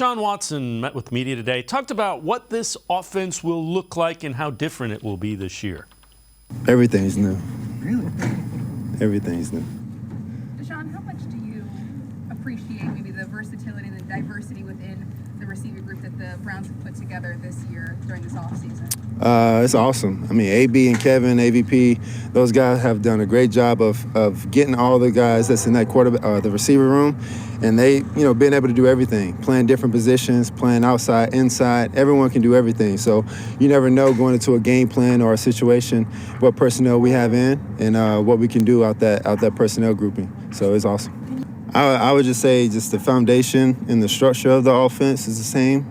Deshaun Watson met with media today, talked about what this offense will look like and how different it will be this year. Everything's new. Really? Everything's new. Deshaun, how much do you appreciate maybe the versatility and the diversity within the receiver group that the Browns have put together this year during this offseason? It's awesome. I mean, AB and Kevin, AVP, those guys have done a great job of getting all the guys that's in that the receiver room, and they, being able to do everything, playing different positions, playing outside, inside. Everyone can do everything. So you never know going into a game plan or a situation what personnel we have in and what we can do out that personnel grouping. So it's awesome. I would just say just the foundation and the structure of the offense is the same,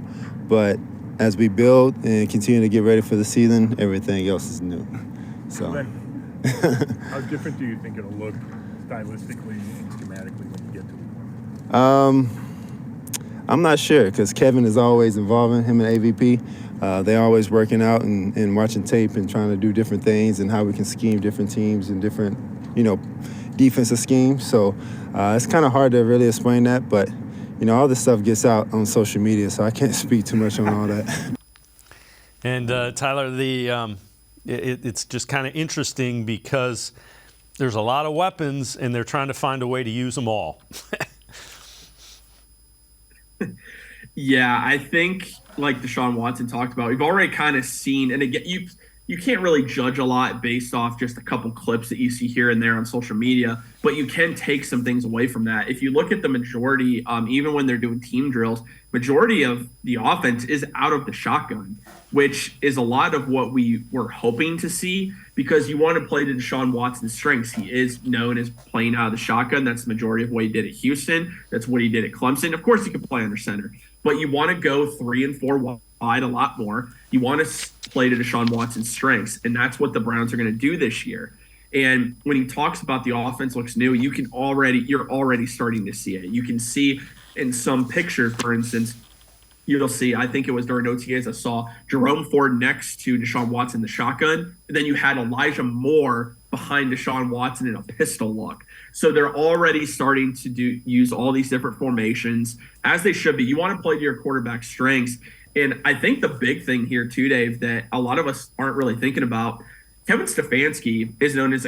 but as we build and continue to get ready for the season, everything else is new. So, how different do you think it'll look stylistically and schematically when you get to it? I'm not sure because Kevin is always involving him and AVP. They're always working out and watching tape and trying to do different things and how we can scheme different teams and different, defensive schemes. So it's kind of hard to really explain that, but all this stuff gets out on social media, so I can't speak too much on all that. And Tyler, it's just kind of interesting because there's a lot of weapons, and they're trying to find a way to use them all. Yeah, I think like Deshaun Watson talked about, we've already kind of seen, and again, you can't really judge a lot based off just a couple clips that you see here and there on social media, but you can take some things away from that. If you look at the majority, even when they're doing team drills, majority of the offense is out of the shotgun, which is a lot of what we were hoping to see because you want to play to Deshaun Watson's strengths. He is known as playing out of the shotgun. That's the majority of what he did at Houston. That's what he did at Clemson. Of course, he can play under center, but you want to go 3 and 4 wide a lot more. You want to play to Deshaun Watson's strengths, and that's what the Browns are going to do this year. And when he talks about the offense looks new, you're already starting to see it. You can see in some pictures, for instance, you'll see, I think it was during OTAs, I saw Jerome Ford next to Deshaun Watson, the shotgun, and then you had Elijah Moore behind Deshaun Watson in a pistol look. So they're already starting to use all these different formations, as they should be. You want to play to your quarterback's strengths. And I think the big thing here too, Dave, that a lot of us aren't really thinking about, Kevin Stefanski is known as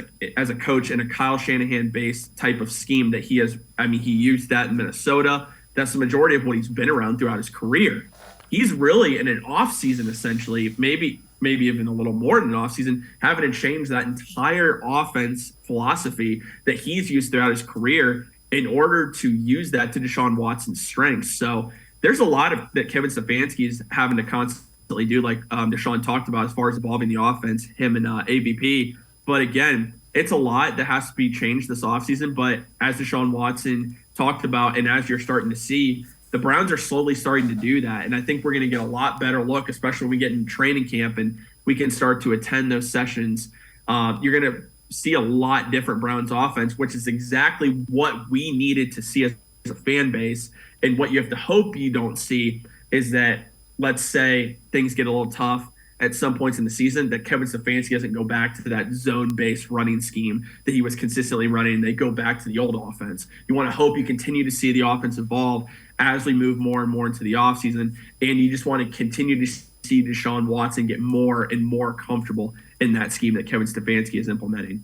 a coach in a Kyle Shanahan-based type of scheme that he has. I mean, he used that in Minnesota. That's the majority of what he's been around throughout his career. He's really in an offseason, essentially, maybe even a little more than an offseason, having to change that entire offense philosophy that he's used throughout his career in order to use that to Deshaun Watson's strengths. So there's a lot of that Kevin Stefanski is having to constantly do, like Deshaun talked about, as far as evolving the offense, him and AVP. But again, it's a lot that has to be changed this offseason. But as Deshaun Watson talked about, and as you're starting to see, the Browns are slowly starting to do that. And I think we're going to get a lot better look, especially when we get in training camp and we can start to attend those sessions. You're going to see a lot different Browns offense, which is exactly what we needed to see as a fan base. And what you have to hope you don't see is that, let's say things get a little tough at some points in the season, that Kevin Stefanski doesn't go back to that zone-based running scheme that he was consistently running, and they go back to the old offense. You want to hope you continue to see the offense evolve as we move more and more into the offseason, and you just want to continue to see Deshaun Watson get more and more comfortable in that scheme that Kevin Stefanski is implementing.